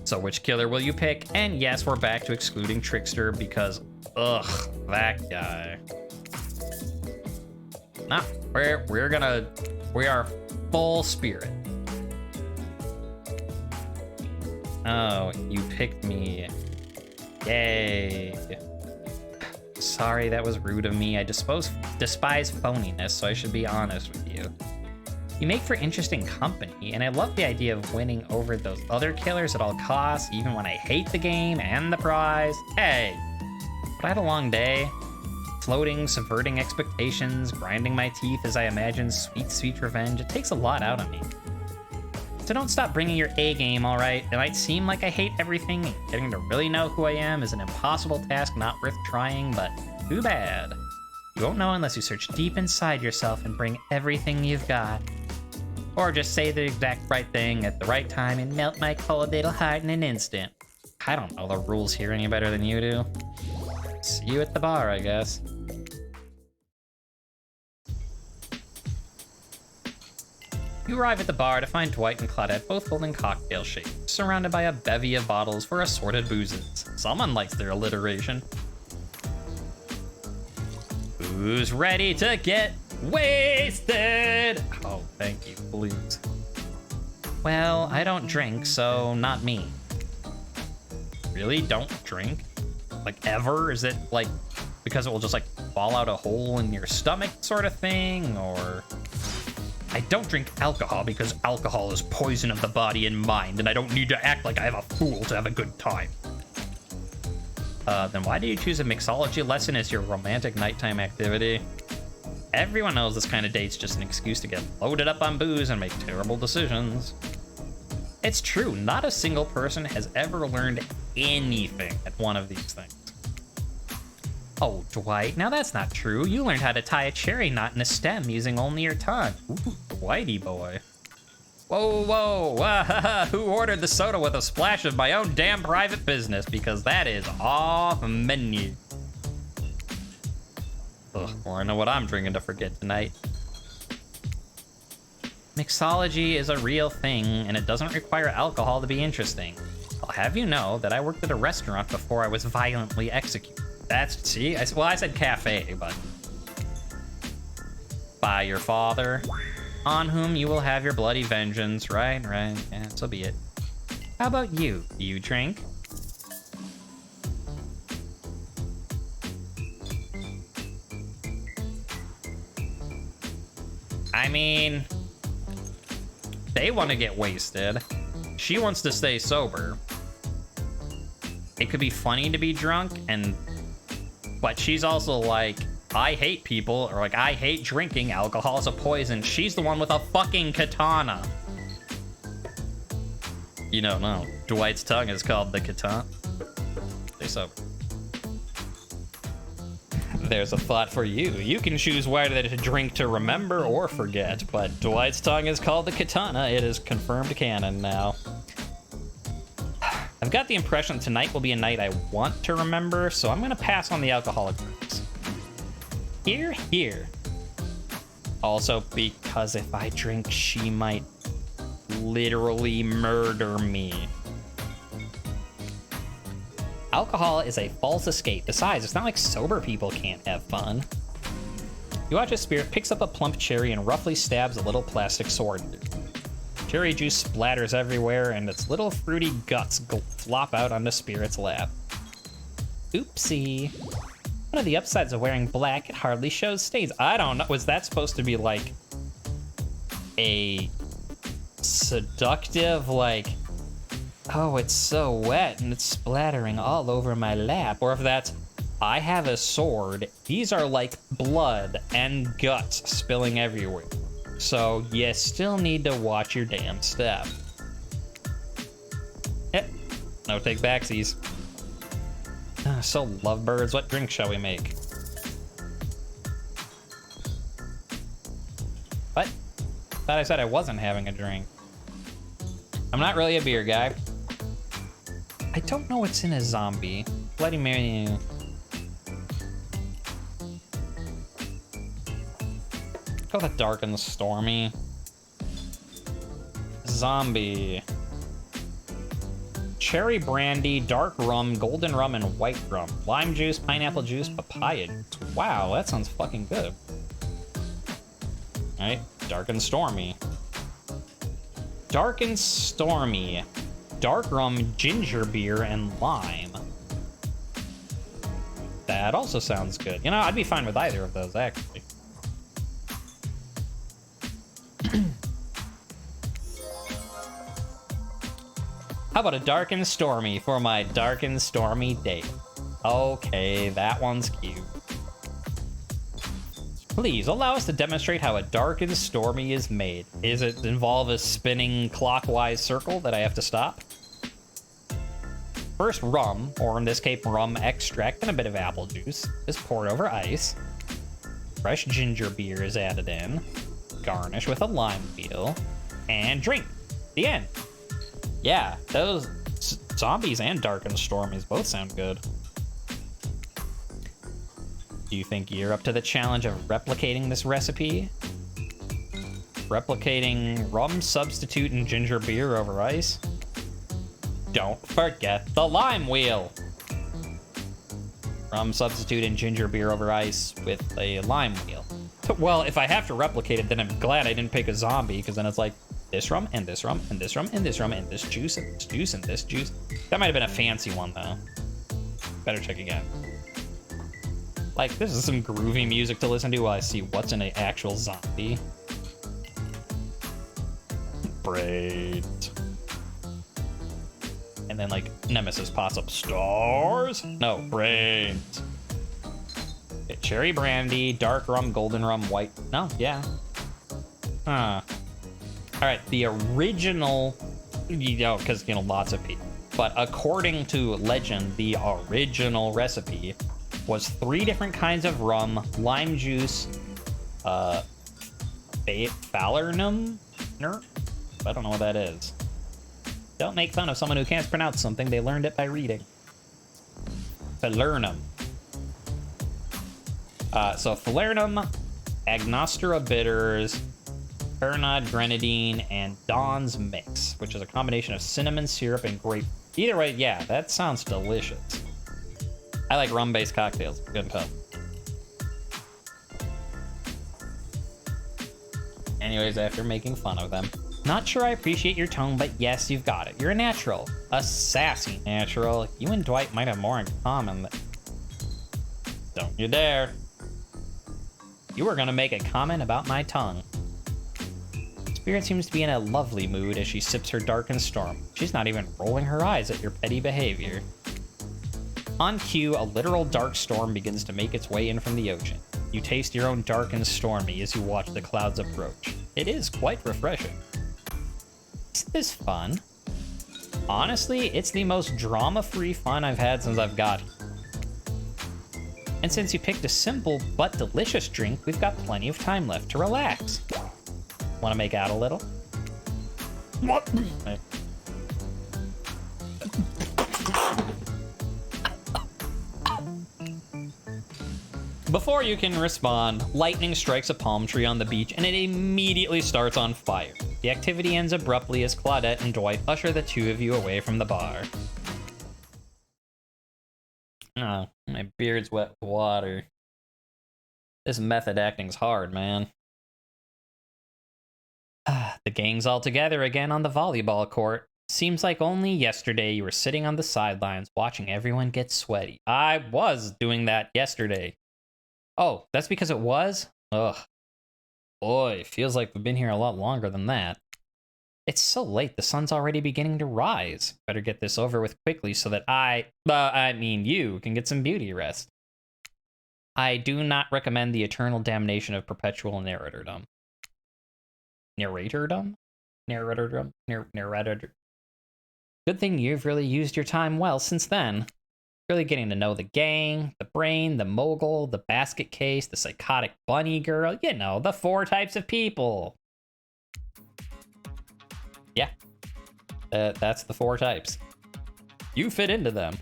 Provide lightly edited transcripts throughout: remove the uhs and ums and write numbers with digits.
So which killer will you pick? And yes, we're back to excluding Trickster because, ugh, that guy. Nah, we are full spirit. Oh, you picked me. Yay. Sorry, that was rude of me. I despise phoniness, so I should be honest with you. You make for interesting company, and I love the idea of winning over those other killers at all costs, even when I hate the game and the prize. Hey, but I had a long day. Floating, subverting expectations, grinding my teeth as I imagine sweet, sweet revenge. It takes a lot out of me. So don't stop bringing your A game, all right? It might seem like I hate everything, and getting to really know who I am is an impossible task not worth trying, but too bad. You won't know unless you search deep inside yourself and bring everything you've got. Or just say the exact right thing at the right time and melt my cold little heart in an instant. I don't know the rules here any better than you do. See you at the bar, I guess. You arrive at the bar to find Dwight and Claudette both holding cocktail shakes, surrounded by a bevy of bottles for assorted boozes. Someone likes their alliteration. Who's ready to get wasted? Oh, thank you, please. Well, I don't drink, so not me. Really? Don't drink? Like, ever? Is it, like, because it will just, like, fall out a hole in your stomach sort of thing, or... I don't drink alcohol because alcohol is poison of the body and mind, and I don't need to act like I'm a fool to have a good time. Then why do you choose a mixology lesson as your romantic nighttime activity? Everyone knows this kind of date's just an excuse to get loaded up on booze and make terrible decisions. It's true, not a single person has ever learned anything at one of these things. Oh, Dwight, now that's not true. You learned how to tie a cherry knot in a stem using only your tongue. Ooh, Dwighty boy. Whoa, whoa, who ordered the soda with a splash of my own damn private business? Because that is off menu. Ugh, well, I know what I'm drinking to forget tonight. Mixology is a real thing, and it doesn't require alcohol to be interesting. I'll have you know that I worked at a restaurant before I was violently executed. That's, see, I said cafe, but... By your father, on whom you will have your bloody vengeance. Right, yeah, so be it. How about you? Do you drink? I mean... They want to get wasted. She wants to stay sober. It could be funny to be drunk, but she's also like, I hate people, or like, I hate drinking, alcohol is a poison. She's the one with a fucking katana. You don't know. Dwight's tongue is called the katana. Stay sober. There's a thought for you. You can choose whether to drink to remember or forget, but Dwight's tongue is called the katana. It is confirmed canon now. I've got the impression tonight will be a night I want to remember, so I'm gonna pass on the alcoholic drinks. Here, here. Also, because if I drink, she might literally murder me. Alcohol is a false escape. Besides, it's not like sober people can't have fun. You watch as Spirit picks up a plump cherry and roughly stabs a little plastic sword. Cherry juice splatters everywhere, and its little fruity guts flop out onto Spirit's lap. Oopsie. One of the upsides of wearing black, it hardly shows stains. I don't know. Was that supposed to be like a seductive, like, oh, it's so wet and it's splattering all over my lap? Or if that's, I have a sword, these are like blood and guts spilling everywhere. So you still need to watch your damn step. No take backsies. So lovebirds, what drink shall we make? What? Thought I said I wasn't having a drink. I'm not really a beer guy. I don't know what's in a zombie. Bloody Mary. Go with dark and stormy. Zombie. Cherry brandy, dark rum, golden rum, and white rum. Lime juice, pineapple juice, papaya. Wow, that sounds fucking good. All right, dark and stormy. Dark and stormy. Dark rum, ginger beer, and lime. That also sounds good. You know, I'd be fine with either of those, actually. How about a dark and stormy for my dark and stormy date? Okay, that one's cute. Please allow us to demonstrate how a dark and stormy is made. Does it involve a spinning clockwise circle that I have to stop? First, rum, or in this case, rum extract and a bit of apple juice, is poured over ice. Fresh ginger beer is added in. Garnish with a lime peel. And drink. The end. Yeah, those zombies and dark and stormies both sound good. Do you think you're up to the challenge of replicating this recipe? Replicating rum substitute and ginger beer over ice? Don't forget the lime wheel! Rum substitute and ginger beer over ice with a lime wheel. Well, if I have to replicate it, then I'm glad I didn't pick a zombie, because then it's like, this rum, and this rum, and this rum, and this rum, and this juice, and this juice, and this juice. That might have been a fancy one, though. Better check again. Like, this is some groovy music to listen to while I see what's in an actual zombie. Braid. And then, like, Nemesis pops up. Stars? No, brains. Okay, cherry brandy, dark rum, golden rum, white. No, yeah. Huh. All right, the original, you know, because, you know, lots of people. But according to legend, the original recipe was 3 different kinds of rum, lime juice, falernum? I don't know what that is. Don't make fun of someone who can't pronounce something. They learned it by reading. Falernum. So falernum, Agnostura bitters, Pernod Grenadine, and Dawn's Mix, which is a combination of cinnamon syrup and grape. Either way, yeah, that sounds delicious. I like rum-based cocktails. Good and tough. Anyways, after making fun of them. Not sure I appreciate your tone, but yes, you've got it. You're a natural. A sassy natural. You and Dwight might have more in common. Don't you dare. You were gonna make a comment about my tongue. Spirit seems to be in a lovely mood as she sips her dark and storm. She's not even rolling her eyes at your petty behavior. On cue, a literal dark storm begins to make its way in from the ocean. You taste your own dark and stormy as you watch the clouds approach. It is quite refreshing. Isn't this fun? Honestly, it's the most drama-free fun I've had since I've got here. And since you picked a simple but delicious drink, we've got plenty of time left to relax. Want to make out a little? What? Okay. Before you can respond, lightning strikes a palm tree on the beach and it immediately starts on fire. The activity ends abruptly as Claudette and Dwight usher the two of you away from the bar. Oh, my beard's wet with water. This method acting's hard, man. The gang's all together again on the volleyball court. Seems like only yesterday you were sitting on the sidelines watching everyone get sweaty. I was doing that yesterday. Oh, that's because it was? Ugh. Boy, feels like we've been here a lot longer than that. It's so late, the sun's already beginning to rise. Better get this over with quickly so that you can get some beauty rest. I do not recommend the eternal damnation of perpetual narratordom. Narratordom? Narratordom? Narrator. Good thing you've really used your time well since then. Really getting to know the gang, the brain, the mogul, the basket case, the psychotic bunny girl, you know, the 4 types of people. Yeah. That's the 4 types. You fit into them.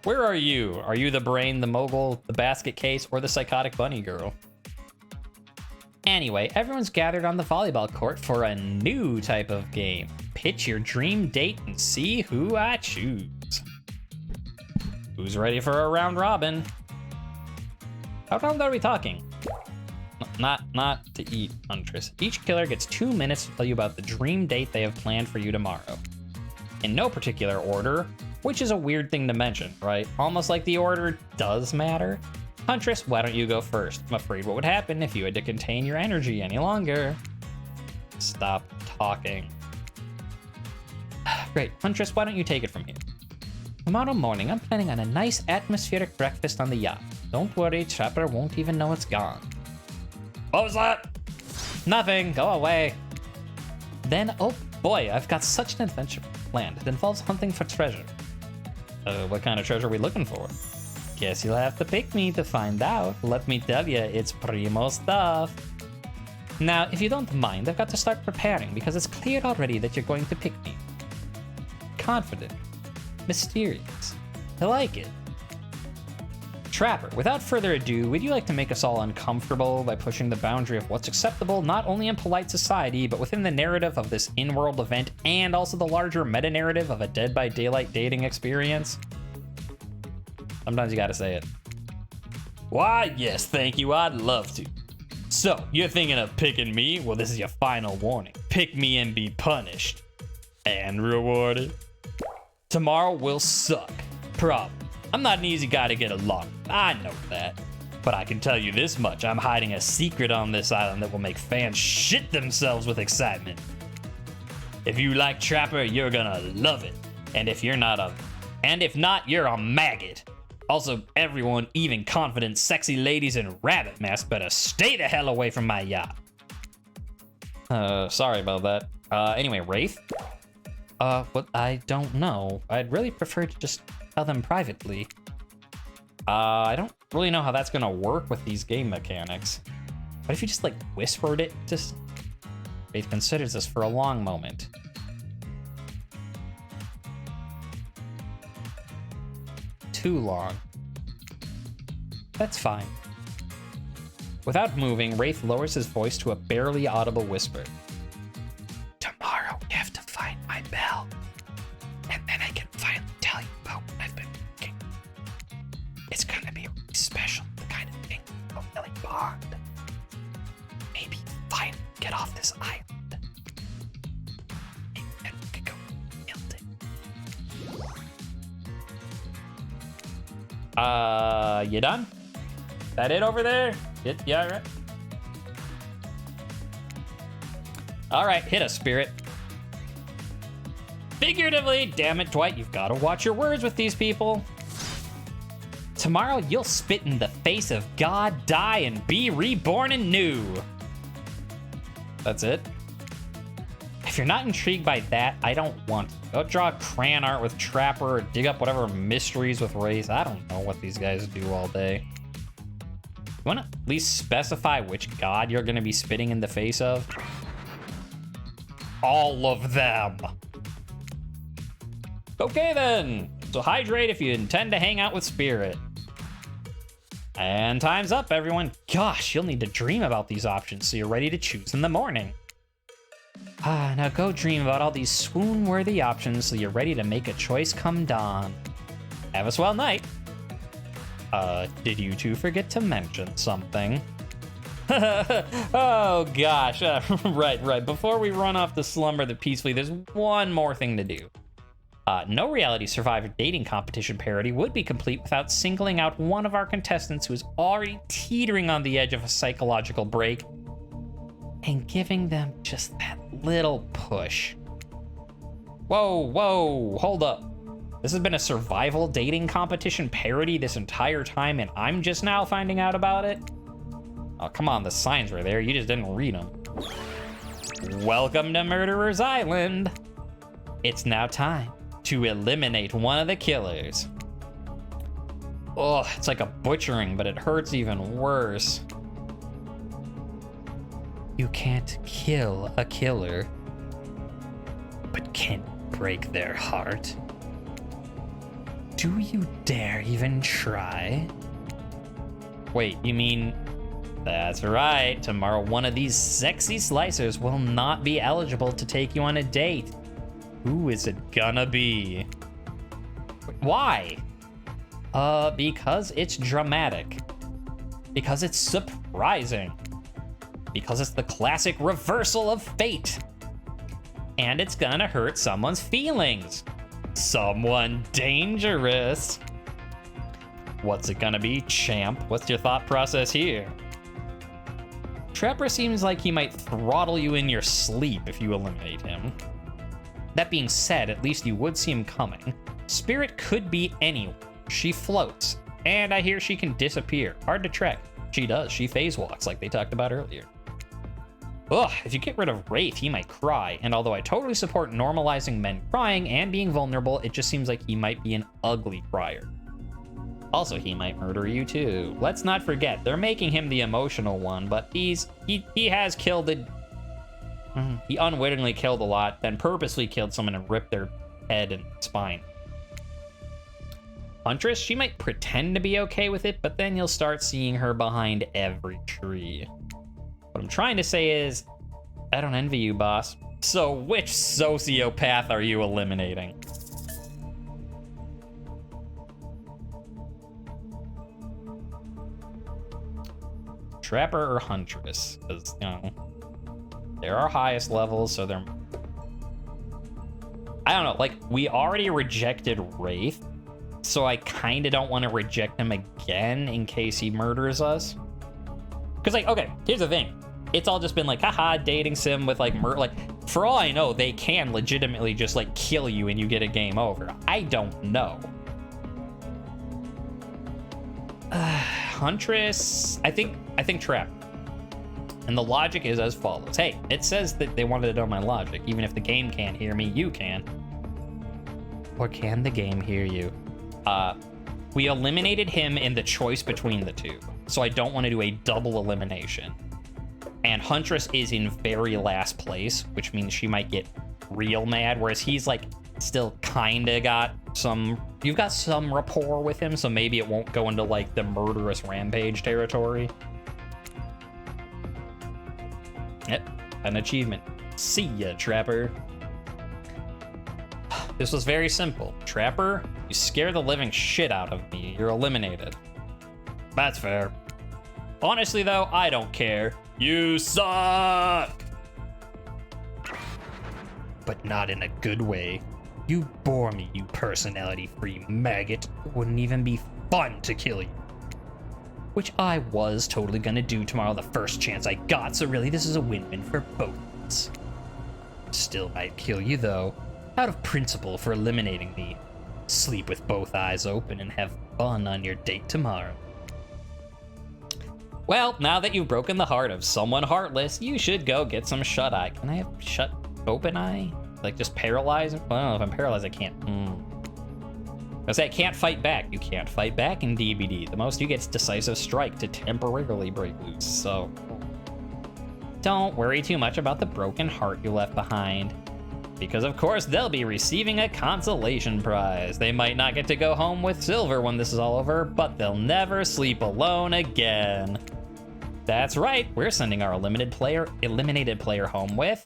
Where are you? Are you the brain, the mogul, the basket case, or the psychotic bunny girl? Anyway, everyone's gathered on the volleyball court for a new type of game. Pitch your dream date and see who I choose. Who's ready for a round robin? How long are we talking? Not to eat, Huntress. Each killer gets 2 minutes to tell you about the dream date they have planned for you tomorrow. In no particular order, which is a weird thing to mention, right? Almost like the order does matter. Huntress, why don't you go first? I'm afraid what would happen if you had to contain your energy any longer. Stop talking. Great. Huntress, why don't you take it from here? Tomorrow morning, I'm planning on a nice atmospheric breakfast on the yacht. Don't worry, Trapper won't even know it's gone. What was that? Nothing. Go away. Then, oh boy, I've got such an adventure planned. It involves hunting for treasure. What kind of treasure are we looking for? Guess you'll have to pick me to find out. Let me tell you, it's primo stuff. Now, if you don't mind, I've got to start preparing because it's clear already that you're going to pick me. Confident. Mysterious. I like it. Trapper, without further ado, would you like to make us all uncomfortable by pushing the boundary of what's acceptable not only in polite society, but within the narrative of this in-world event and also the larger meta-narrative of a Dead by Daylight dating experience? Sometimes you gotta say it. Why, yes, thank you, I'd love to. So, you're thinking of picking me? Well, this is your final warning. Pick me and be punished. And rewarded. Tomorrow will suck. Problem. I'm not an easy guy to get along. I know that. But I can tell you this much. I'm hiding a secret on this island that will make fans shit themselves with excitement. If you like Trapper, you're gonna love it. And if not, you're a maggot. Also, everyone, even confident, sexy ladies in rabbit masks, better stay the hell away from my yacht. Sorry about that. Anyway, Wraith? What? I don't know. I'd really prefer to just tell them privately. I don't really know how that's gonna work with these game mechanics. But if you just, like, whispered it, just... Wraith considers this for a long moment. Too long. That's fine. Without moving, Wraith lowers his voice to a barely audible whisper. Tomorrow, you have to find my bell. And then I can finally tell you about what I've been thinking. It's gonna be really special, the kind of thing that will really bond. Maybe finally get off this island. And then we could go build it. You done? That it over there? Yeah, right. All right, hit us, Spirit. Figuratively, damn it, Dwight, you've got to watch your words with these people. Tomorrow, you'll spit in the face of God, die, and be reborn anew. That's it? If you're not intrigued by that, I don't want to. Go draw crayon art with Trapper or dig up whatever mysteries with Wraith. I don't know what these guys do all day. You want to at least specify which god you're going to be spitting in the face of? All of them. Okay then. So hydrate if you intend to hang out with Spirit. And time's up, everyone. Gosh, you'll need to dream about these options so you're ready to choose in the morning. Now go dream about all these swoon-worthy options so you're ready to make a choice come dawn. Have a swell night. Did you two forget to mention something? Oh gosh, right. Before we run off to slumber peacefully, there's one more thing to do. No Reality Survivor dating competition parody would be complete without singling out one of our contestants who is already teetering on the edge of a psychological break and giving them just that little push. Whoa, hold up. This has been a survival dating competition parody this entire time and I'm just now finding out about it? Oh, come on, the signs were there, you just didn't read them. Welcome to Murderer's Island. It's now time to eliminate one of the killers. Oh, it's like a butchering, but it hurts even worse. You can't kill a killer, but can break their heart. Do you dare even try? Wait, you mean... That's right. Tomorrow, one of these sexy slicers will not be eligible to take you on a date. Who is it gonna be? Why? Because it's dramatic. Because it's surprising. Because it's the classic reversal of fate. And it's gonna hurt someone's feelings. Someone dangerous. What's it gonna be, champ? What's your thought process here? Trapper seems like he might throttle you in your sleep if you eliminate him. That being said, at least you would see him coming. Spirit could be anywhere. She floats, and I hear she can disappear. Hard to track. She does. She phase walks like they talked about earlier. Ugh, if you get rid of Wraith, he might cry, and although I totally support normalizing men crying and being vulnerable, it just seems like he might be an ugly crier. Also, he might murder you too. Let's not forget, they're making him the emotional one, but he has killed it. He unwittingly killed a lot, then purposely killed someone and ripped their head and spine. Huntress, she might pretend to be okay with it, but then you'll start seeing her behind every tree. What I'm trying to say is, I don't envy you, boss. So which sociopath are you eliminating? Trapper or Huntress? Because, you know, they're our highest levels, so they're... I don't know, like, we already rejected Wraith, so I kind of don't want to reject him again in case he murders us. Because, like, okay, here's the thing. It's all just been like, haha, dating sim with, like, like, for all I know, they can legitimately just, like, kill you and you get a game over. I don't know. Huntress, I think Trap. And the logic is as follows. Hey, it says that they wanted to know my logic. Even if the game can't hear me, you can. Or can the game hear you? We eliminated him in the choice between the two. So I don't want to do a double elimination. And Huntress is in very last place, which means she might get real mad. Whereas he's like still kind of got some... You've got some rapport with him, so maybe it won't go into like the murderous rampage territory. Yep, an achievement. See ya, Trapper. This was very simple. Trapper, you scare the living shit out of me. You're eliminated. That's fair. Honestly, though, I don't care. You suck! But not in a good way. You bore me, you personality-free maggot. It wouldn't even be fun to kill you. Which I was totally gonna do tomorrow the first chance I got, so really this is a win-win for both of us. Still might kill you though, out of principle for eliminating me. Sleep with both eyes open and have fun on your date tomorrow. Well, now that you've broken the heart of someone heartless, you should go get some shut-eye. Can I have shut open eye? Like just paralyzed? Well, I don't know, if I'm paralyzed, I can't. I say I can't fight back. You can't fight back in DBD. The most you get is decisive strike to temporarily break loose, so... Don't worry too much about the broken heart you left behind. Because of course they'll be receiving a consolation prize. They might not get to go home with silver when this is all over, but they'll never sleep alone again. That's right, we're sending our eliminated player home with...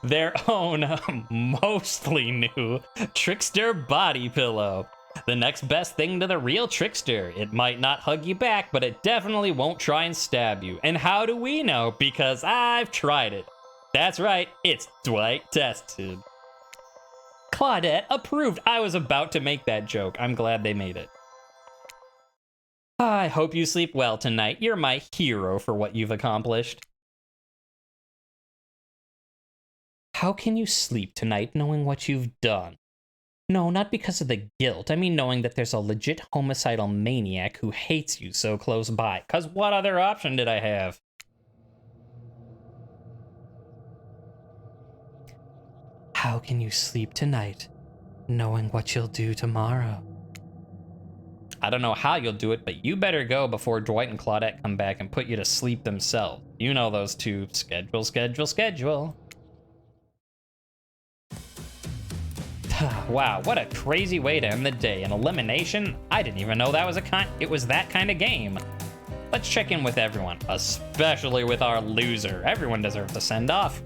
their own, mostly new, Trickster body pillow. The next best thing to the real Trickster. It might not hug you back, but it definitely won't try and stab you. And how do we know? Because I've tried it. That's right, it's Dwight tested. Claudette approved. I was about to make that joke. I'm glad they made it. I hope you sleep well tonight. You're my hero for what you've accomplished. How can you sleep tonight knowing what you've done? No, not because of the guilt. I mean knowing that there's a legit homicidal maniac who hates you so close by. 'Cause what other option did I have? How can you sleep tonight knowing what you'll do tomorrow. I don't know how you'll do it, but you better go before Dwight and Claudette come back and put you to sleep themselves. You know those two. Schedule, schedule, schedule. Wow, what a crazy way to end the day. An elimination? I didn't even know that was it was that kind of game. Let's check in with everyone, especially with our loser. Everyone deserves a send-off.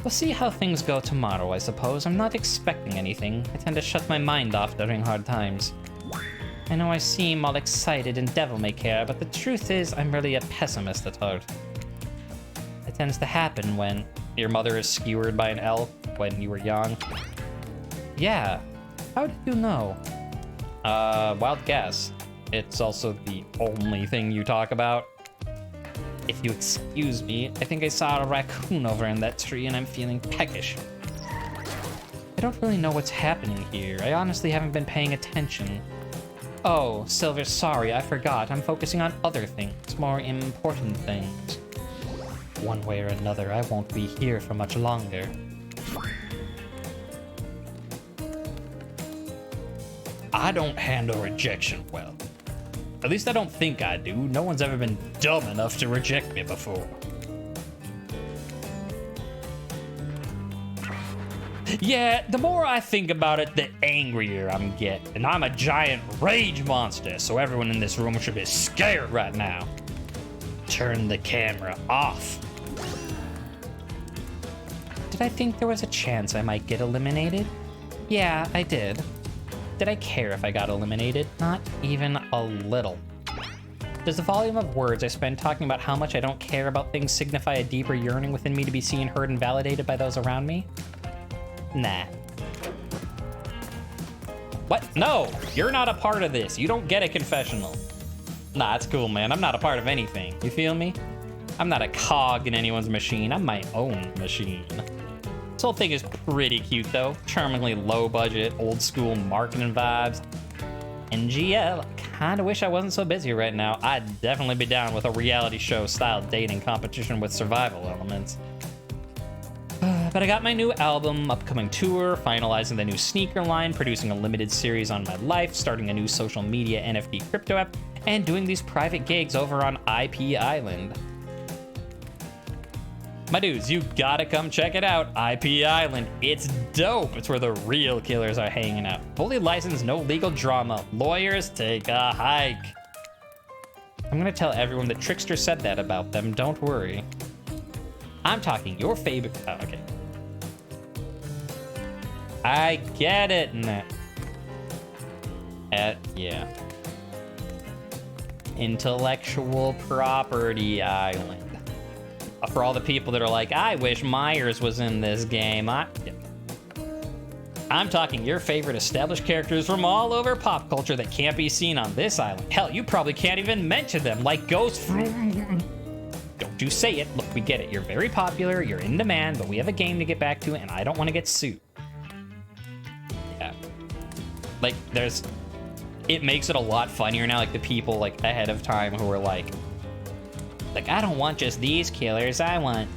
We'll see how things go tomorrow, I suppose. I'm not expecting anything. I tend to shut my mind off during hard times. I know I seem all excited and devil-may-care, but the truth is I'm really a pessimist at heart. It tends to happen when your mother is skewered by an elk when you were young. Yeah, how did you know? Wild guess. It's also the only thing you talk about. If you excuse me, I think I saw a raccoon over in that tree and I'm feeling peckish. I don't really know what's happening here. I honestly haven't been paying attention. Oh, Silver, sorry, I forgot. I'm focusing on other things, more important things. One way or another, I won't be here for much longer. I don't handle rejection well. At least I don't think I do. No one's ever been dumb enough to reject me before. Yeah, the more I think about it, the angrier I'm getting. And I'm a giant rage monster, so everyone in this room should be scared right now. Turn the camera off. Did I think there was a chance I might get eliminated? Yeah, I did. Did I care if I got eliminated? Not even a little. Does the volume of words I spend talking about how much I don't care about things signify a deeper yearning within me to be seen, heard, and validated by those around me? Nah. What? No! You're not a part of this. You don't get a confessional. Nah, it's cool, man. I'm not a part of anything. You feel me? I'm not a cog in anyone's machine. I'm my own machine. This whole thing is pretty cute, though. Charmingly low budget, old school marketing vibes. NGL, I kinda wish I wasn't so busy right now. I'd definitely be down with a reality show style dating competition with survival elements. But I got my new album, upcoming tour, finalizing the new sneaker line, producing a limited series on my life, starting a new social media NFT crypto app, and doing these private gigs over on IP Island. My dudes, you gotta come check it out. IP Island, it's dope. It's where the real killers are hanging out. Fully licensed, no legal drama. Lawyers, take a hike. I'm gonna tell everyone that Trickster said that about them, don't worry. I'm talking your favorite, oh, okay. I get it, nah. Yeah. Intellectual Property Island. For all the people that are like, I wish Myers was in this game. I'm talking your favorite established characters from all over pop culture that can't be seen on this island. Hell, you probably can't even mention them, like Ghost from... Don't you say it. Look, we get it. You're very popular, you're in demand, but we have a game to get back to, and I don't want to get sued. Yeah. Like, it makes it a lot funnier now, like the people, like, ahead of time who are like, I don't want just these killers. I want,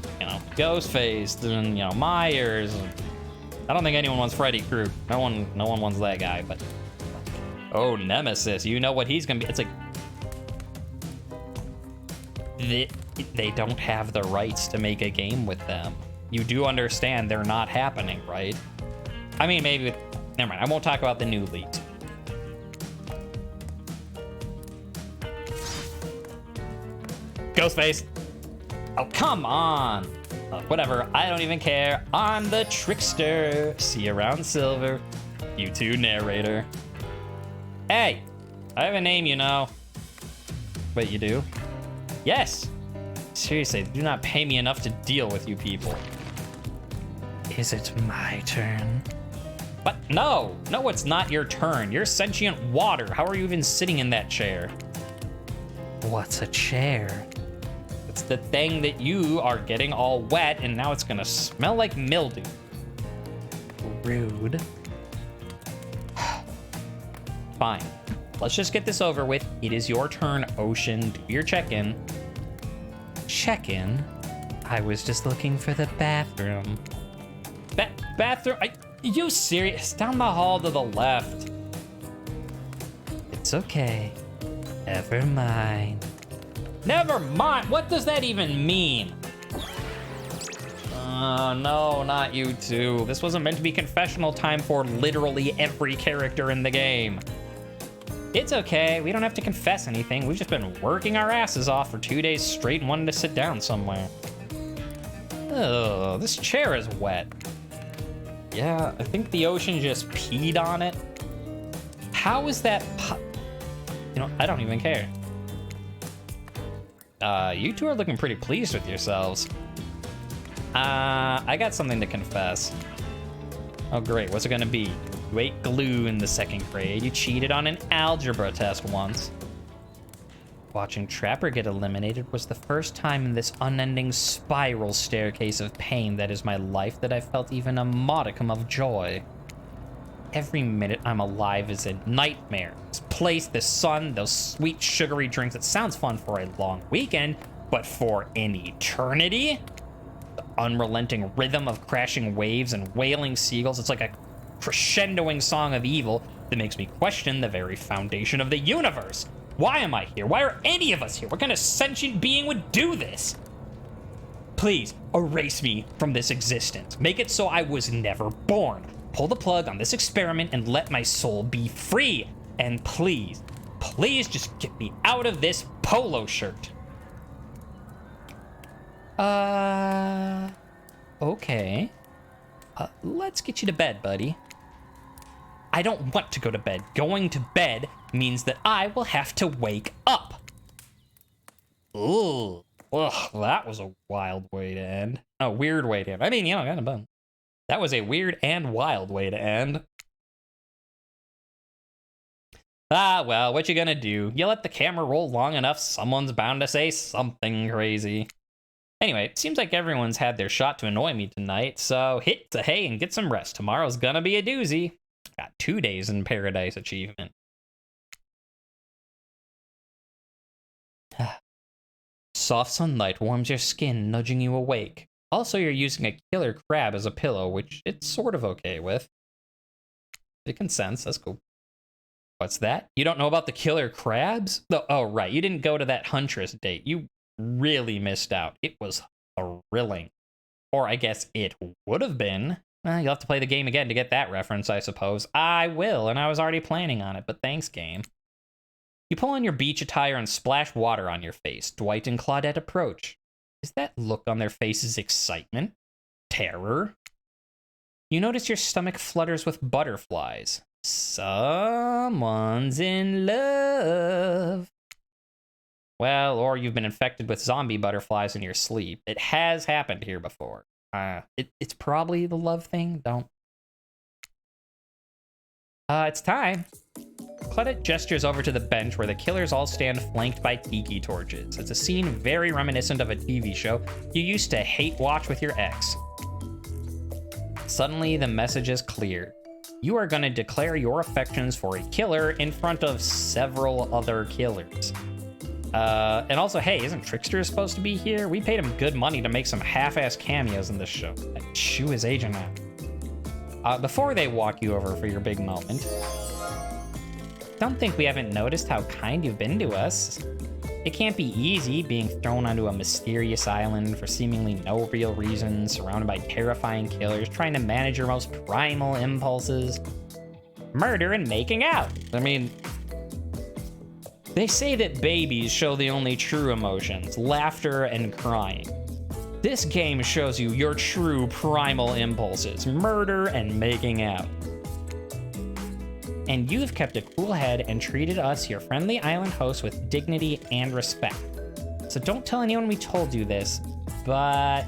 Ghostface and, Myers. I don't think anyone wants Freddy Krueger. No one wants that guy, but... Oh, Nemesis. You know what he's gonna be. It's like... They don't have the rights to make a game with them. You do understand they're not happening, right? I mean, maybe... Never mind. I won't talk about the new leaks. Ghostface. Oh, come on. Whatever. I don't even care. I'm the Trickster. See you around, Silver. You too, narrator. Hey, I have a name, you know. Wait, you do? Yes. Seriously, they do not pay me enough to deal with you people. Is it my turn? But no, it's not your turn. You're sentient water. How are you even sitting in that chair? What's a chair? It's the thing that you are getting all wet and now it's gonna smell like mildew. Rude. Fine. Let's just get this over with. It is your turn, Ocean. Do your check-in. Check-in? I was just looking for the bathroom. Bathroom? You serious? Down the hall to the left. It's okay. Never mind. Never mind. What does that even mean? No, not you two. This wasn't meant to be confessional time for literally every character in the game. It's okay. We don't have to confess anything. We've just been working our asses off for 2 days straight and wanted to sit down somewhere. Oh, this chair is wet. Yeah, I think the ocean just peed on it. How is that? You know, I don't even care. You two are looking pretty pleased with yourselves. I got something to confess. Oh, great. What's it gonna be? You ate glue in the 2nd grade. You cheated on an algebra test once. Watching Trapper get eliminated was the first time in this unending spiral staircase of pain that is my life that I felt even a modicum of joy. Every minute I'm alive is a nightmare. This place, the sun, those sweet sugary drinks. It sounds fun for a long weekend, but for an eternity? The unrelenting rhythm of crashing waves and wailing seagulls. It's like a crescendoing song of evil that makes me question the very foundation of the universe. Why am I here? Why are any of us here? What kind of sentient being would do this? Please, erase me from this existence. Make it so I was never born. Pull the plug on this experiment and let my soul be free. And please, please just get me out of this polo shirt. Okay. Let's get you to bed, buddy. I don't want to go to bed. Going to bed means that I will have to wake up. Ooh. Ugh, that was a wild way to end. A weird way to end. I mean, you know, kind of fun. That was a weird and wild way to end. Ah, well, what you gonna do? You let the camera roll long enough, someone's bound to say something crazy. Anyway, it seems like everyone's had their shot to annoy me tonight, so hit the hay and get some rest. Tomorrow's gonna be a doozy. Got 2 days in paradise achievement. Soft sunlight warms your skin, nudging you awake. Also, you're using a killer crab as a pillow, which it's sort of okay with. It consents, that's cool. What's that? You don't know about the killer crabs? Oh, right, you didn't go to that Huntress date. You really missed out. It was thrilling. Or I guess it would have been. You'll have to play the game again to get that reference, I suppose. I will, and I was already planning on it, but thanks, game. You pull on your beach attire and splash water on your face. Dwight and Claudette approach. Is that look on their faces excitement? Terror? You notice your stomach flutters with butterflies. Someone's in love. Well, or you've been infected with zombie butterflies in your sleep. It has happened here before. It's probably the love thing. Don't. It's time. Claudette gestures over to the bench where the killers all stand flanked by tiki torches. It's a scene very reminiscent of a TV show you used to hate watch with your ex. Suddenly, the message is clear. You are going to declare your affections for a killer in front of several other killers. And also, hey, isn't Trickster supposed to be here? We paid him good money to make some half-ass cameos in this show. I'd chew his agent out. Before they walk you over for your big moment, don't think we haven't noticed how kind you've been to us. It can't be easy being thrown onto a mysterious island for seemingly no real reason, surrounded by terrifying killers, trying to manage your most primal impulses. Murder and making out. I mean, they say that babies show the only true emotions, laughter and crying. This game shows you your true primal impulses, murder and making out. And you've kept a cool head and treated us, your friendly island hosts, with dignity and respect. So don't tell anyone we told you this, but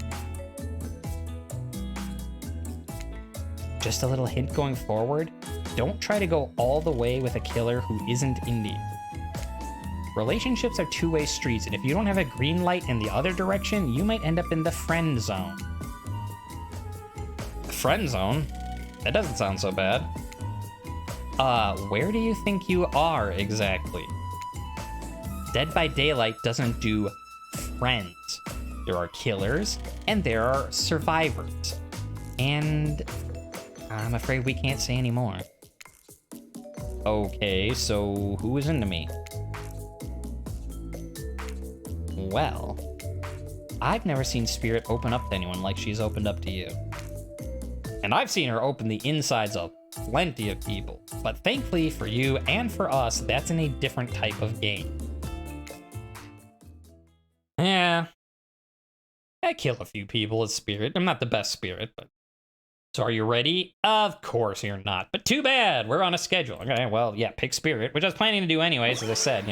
just a little hint going forward, don't try to go all the way with a killer who isn't into you. Relationships are two-way streets, and if you don't have a green light in the other direction, you might end up in the friend zone. The friend zone? That doesn't sound so bad. Where do you think you are exactly? Dead by Daylight doesn't do friends. There are killers, and there are survivors. And I'm afraid we can't say any more. Okay, so who is into me? Well, I've never seen Spirit open up to anyone like she's opened up to you. And I've seen her open the insides of plenty of people. But thankfully for you and for us, that's in a different type of game. Yeah. I kill a few people as Spirit. I'm not the best Spirit, but... So are you ready? Of course you're not. But too bad. We're on a schedule. Okay, well, yeah, pick Spirit, which I was planning to do anyways, as I said,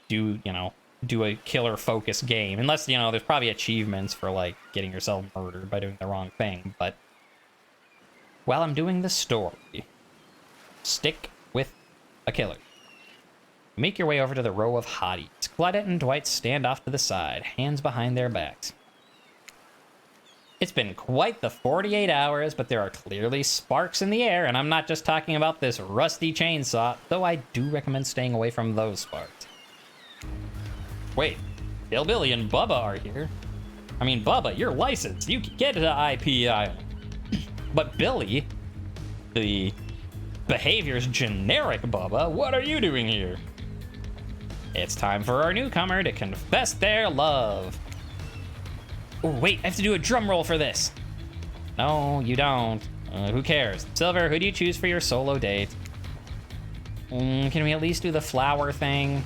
do a killer focus game. Unless, there's probably achievements for, like, getting yourself murdered by doing the wrong thing. But while I'm doing the story, stick with a killer. Make your way over to the row of hotties. Claudette and Dwight stand off to the side, hands behind their backs. It's been quite the 48 hours, but there are clearly sparks in the air, and I'm not just talking about this rusty chainsaw, though I do recommend staying away from those sparks. Wait, Billy and Bubba are here. I mean, Bubba, you're licensed. You can get to IP Island. But Billy, the behavior's generic Bubba, what are you doing here? It's time for our newcomer to confess their love. Oh, wait, I have to do a drum roll for this. No, you don't. Who cares? Silver, who do you choose for your solo date? Can we at least do the flower thing?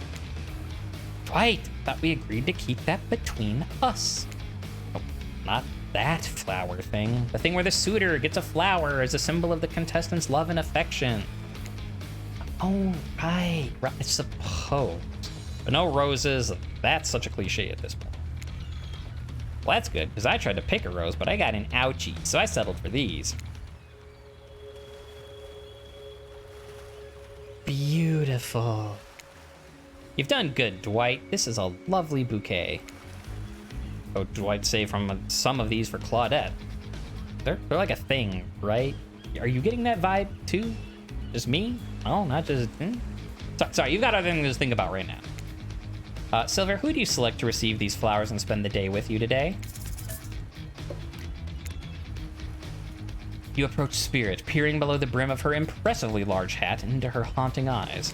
Right, thought we agreed to keep that between us. Oh, not that flower thing. The thing where the suitor gets a flower as a symbol of the contestant's love and affection. Oh, right, I suppose. But no roses, that's such a cliche at this point. Well, that's good, because I tried to pick a rose, but I got an ouchie, so I settled for these. Beautiful. You've done good, Dwight. This is a lovely bouquet. Oh, Dwight saved from some of these for Claudette. They're like a thing, right? Are you getting that vibe, too? Just me? Oh, not just... Sorry, you've got other things to think about right now. Silver, who do you select to receive these flowers and spend the day with you today? You approach Spirit, peering below the brim of her impressively large hat into her haunting eyes.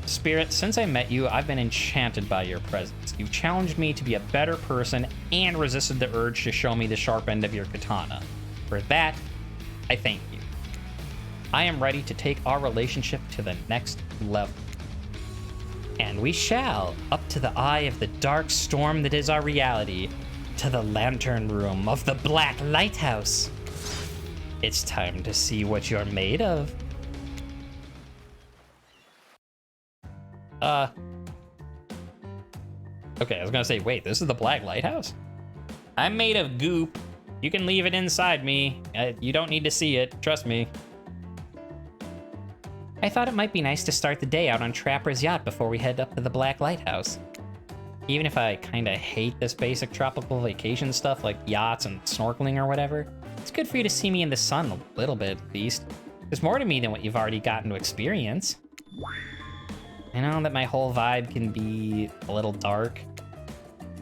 Spirit, since I met you, I've been enchanted by your presence. You've challenged me to be a better person and resisted the urge to show me the sharp end of your katana. For that, I thank you. I am ready to take our relationship to the next level. And we shall, up to the eye of the dark storm that is our reality, to the lantern room of the Black Lighthouse. It's time to see what you're made of. Okay, I was gonna say, wait, this is the Black Lighthouse? I'm made of goop. You can leave it inside me. You don't need to see it, trust me. I thought it might be nice to start the day out on Trapper's yacht before we head up to the Black Lighthouse. Even if I kinda hate this basic tropical vacation stuff like yachts and snorkeling or whatever, it's good for you to see me in the sun a little bit, at least. There's more to me than what you've already gotten to experience. I know that my whole vibe can be a little dark.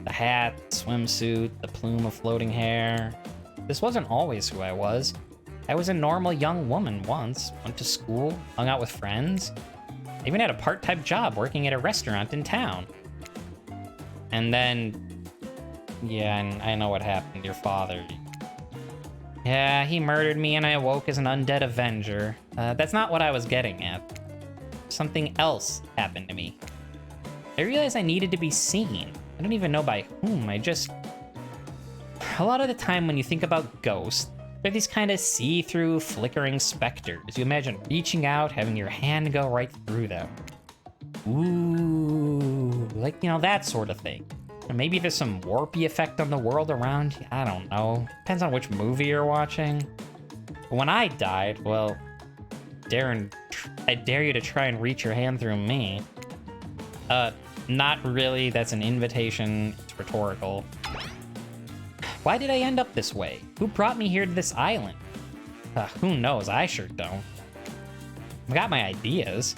The hat, swimsuit, the plume of floating hair. This wasn't always who I was. I was a normal young woman once, went to school, hung out with friends. I even had a part-time job working at a restaurant in town. And then, yeah, and I know what happened to your father. Yeah, he murdered me and I awoke as an undead avenger. That's not what I was getting at. Something else happened to me. I realized I needed to be seen. I don't even know by whom, a lot of the time when you think about ghosts, they're these kind of see-through, flickering specters. You imagine reaching out, having your hand go right through them. Ooh, like, that sort of thing. Or maybe there's some warpy effect on the world around you. I don't know. Depends on which movie you're watching. But when I died, well, I dare you to try and reach your hand through me. Not really. That's an invitation. It's rhetorical. Why did I end up this way? Who brought me here to this island? Who knows? I sure don't. I've got my ideas,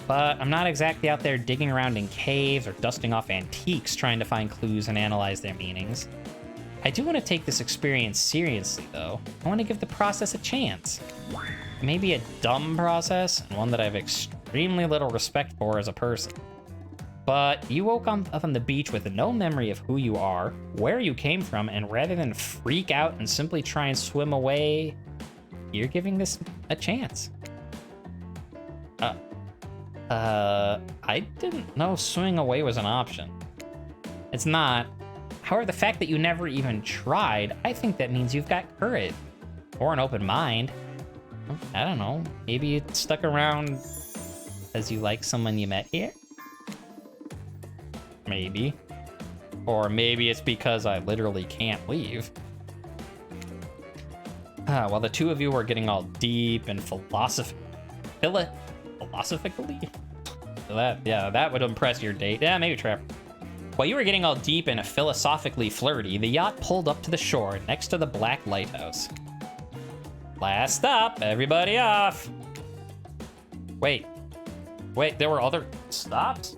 but I'm not exactly out there digging around in caves or dusting off antiques trying to find clues and analyze their meanings. I do want to take this experience seriously, though. I want to give the process a chance. It may be a dumb process, and one that I have extremely little respect for as a person. But you woke up on the beach with no memory of who you are, where you came from, and rather than freak out and simply try and swim away, you're giving this a chance. I didn't know swimming away was an option. It's not. However, the fact that you never even tried, I think that means you've got courage. Or an open mind. I don't know. Maybe you stuck around because you like someone you met here? Maybe. Or maybe it's because I literally can't leave. While the two of you were getting all deep and philosophically... That would impress your date. Yeah, maybe Trevor. While you were getting all deep and philosophically flirty, the yacht pulled up to the shore next to the black lighthouse. Last stop, everybody off. Wait, there were other stops?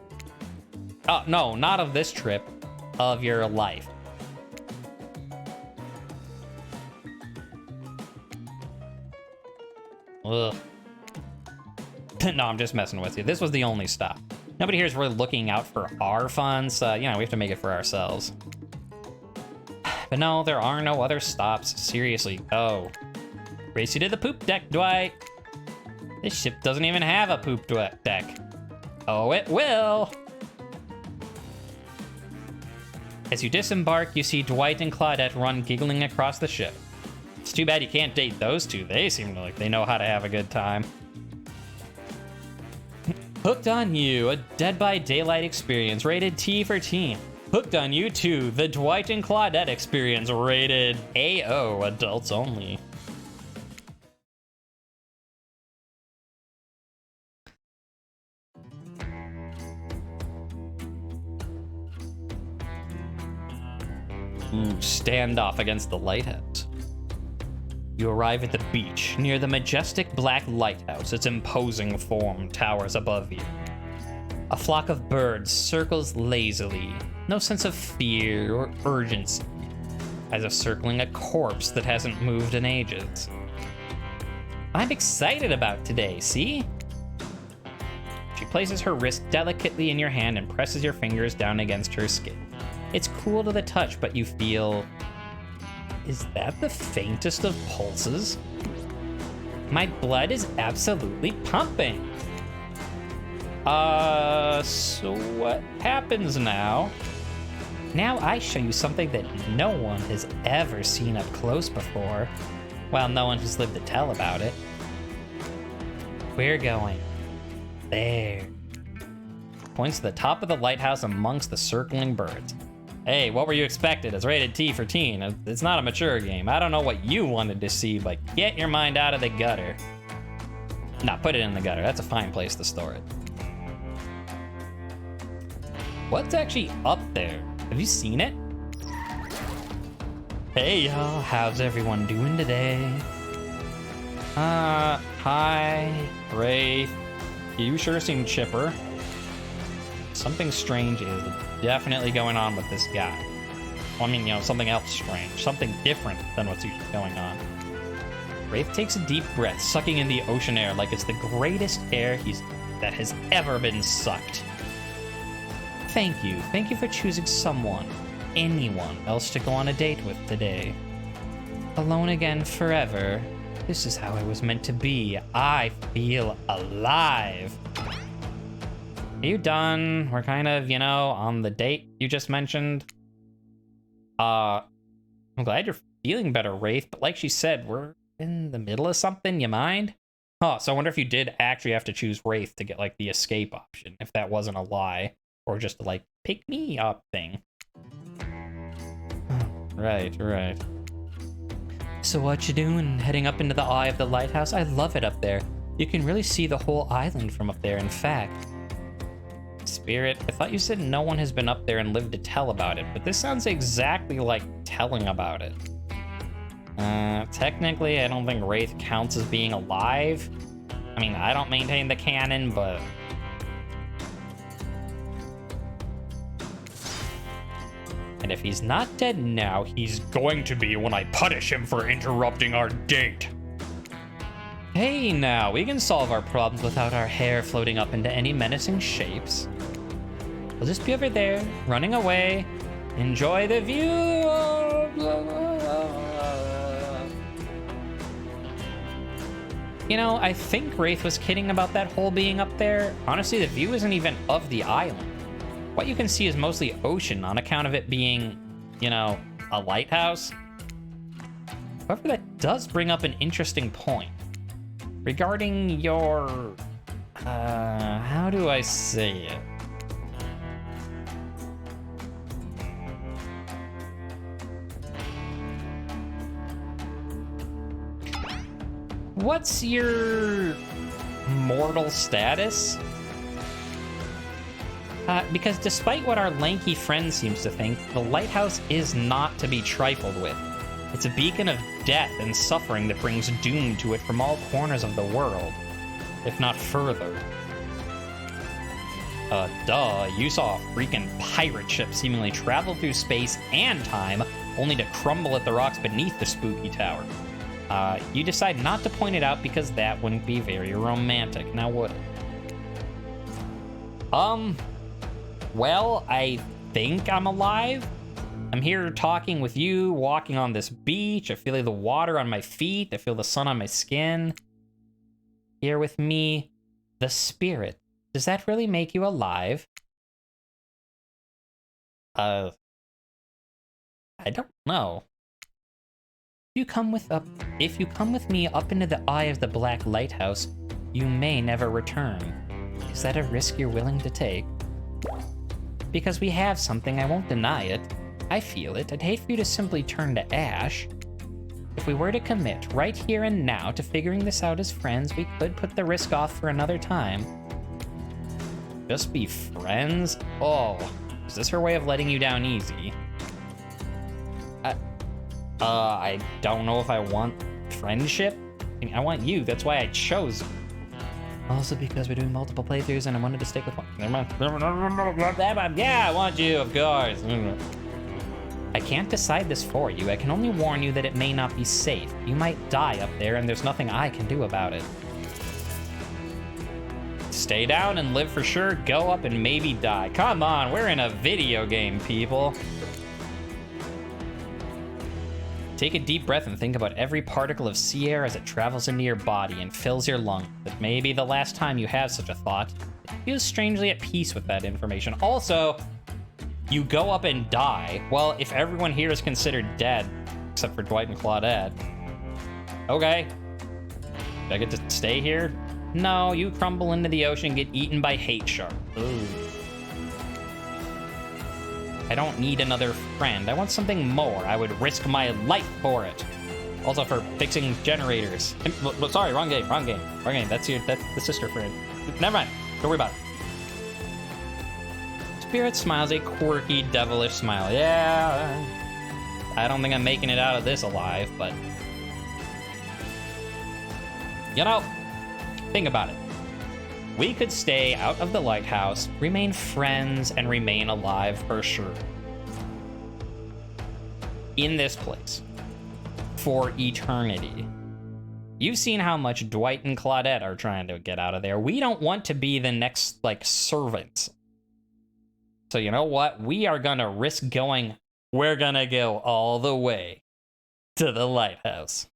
Oh, no, not of this trip, of your life. Ugh. No, I'm just messing with you. This was the only stop. Nobody here is really looking out for our fun, so, you know, we have to make it for ourselves. But no, there are no other stops. Seriously, go. Race you to the poop deck, Dwight. This ship doesn't even have a poop deck. Oh, it will. As you disembark, you see Dwight and Claudette run giggling across the ship. It's too bad you can't date those two. They seem like they know how to have a good time. Hooked on You, a Dead by Daylight experience, rated T for teen. Hooked on You 2, the Dwight and Claudette experience, rated AO, adults only. Stand off against the lighthouse. You arrive at the beach, near the majestic black lighthouse. Its imposing form towers above you. A flock of birds circles lazily, no sense of fear or urgency, as if circling a corpse that hasn't moved in ages. I'm excited about today, see? She places her wrist delicately in your hand and presses your fingers down against her skin. It's cool to the touch, but you feel... Is that the faintest of pulses? My blood is absolutely pumping. So what happens now? Now I show you something that no one has ever seen up close before. Well, no one has lived to tell about it. We're going there. Points to the top of the lighthouse amongst the circling birds. Hey, what were you expected? It's rated T for teen. It's not a mature game. I don't know what you wanted to see, but get your mind out of the gutter. Nah, put it in the gutter. That's a fine place to store it. What's actually up there? Have you seen it? Hey y'all, how's everyone doing today? Hi, Wraith. You sure seem chipper. Something strange is definitely going on with this guy. Well, I mean, you know, something else strange. Something different than what's usually going on. Wraith takes a deep breath, sucking in the ocean air like it's the greatest air that has ever been sucked. Thank you. Thank you for choosing anyone else to go on a date with today. Alone again forever. This is how I was meant to be. I feel alive. Are you done? We're kind of, you know, on the date you just mentioned. I'm glad you're feeling better, Wraith, but like she said, we're in the middle of something. You mind? Oh, so I wonder if you did actually have to choose Wraith to get, like, the escape option, if that wasn't a lie, or just, like, pick me up thing. Right. So what you doing? Heading up into the eye of the lighthouse? I love it up there. You can really see the whole island from up there, in fact. Spirit, I thought you said no one has been up there and lived to tell about it, but this sounds exactly like telling about it. Technically, I don't think Wraith counts as being alive. I mean, I don't maintain the canon, but... And if he's not dead now, he's going to be when I punish him for interrupting our date. Hey now, we can solve our problems without our hair floating up into any menacing shapes. We'll just be over there, running away. Enjoy the view. You know, I think Wraith was kidding about that hole being up there. Honestly, the view isn't even of the island. What you can see is mostly ocean on account of it being, you know, a lighthouse. However, that does bring up an interesting point. Regarding your... how do I say it? What's your mortal status? Because despite what our lanky friend seems to think, the lighthouse is not to be trifled with. It's a beacon of death and suffering that brings doom to it from all corners of the world, if not further. Duh, you saw a freaking pirate ship seemingly travel through space and time, only to crumble at the rocks beneath the spooky tower. You decide not to point it out because that wouldn't be very romantic, now would it? Well, I think I'm alive. I'm here talking with you, walking on this beach. I feel the water on my feet. I feel the sun on my skin. Here with me, the spirit. Does that really make you alive? I don't know. If you come with me up into the eye of the Black Lighthouse, you may never return. Is that a risk you're willing to take? Because we have something, I won't deny it. I feel it. I'd hate for you to simply turn to ash. If we were to commit right here and now to figuring this out as friends, we could put the risk off for another time. Just be friends? Oh, is this her way of letting you down easy? I don't know if I want friendship. I mean, I want you. That's why I chose. Also because we're doing multiple playthroughs and I wanted to stick with one. Never mind. Yeah, I want you, of course. I can't decide this for you. I can only warn you that it may not be safe. You might die up there and there's nothing I can do about it. Stay down and live for sure. Go up and maybe die. Come on, we're in a video game, people. Take a deep breath and think about every particle of sea air as it travels into your body and fills your lungs. That may be the last time you have such a thought. It feels strangely at peace with that information. Also, you go up and die. Well, if everyone here is considered dead, except for Dwight and Claudette. Okay. Do I get to stay here? No, you crumble into the ocean and get eaten by hate shark. Ooh. I don't need another friend. I want something more. I would risk my life for it. Also for fixing generators. Sorry, wrong game. That's the sister friend. Never mind. Don't worry about it. Spirit smiles a quirky, devilish smile. Yeah, I don't think I'm making it out of this alive, but... You know, think about it. We could stay out of the lighthouse, remain friends, and remain alive for sure. In this place. For eternity. You've seen how much Dwight and Claudette are trying to get out of there. We don't want to be the next, servants. So you know what? We are gonna risk going... We're gonna go all the way to the lighthouse.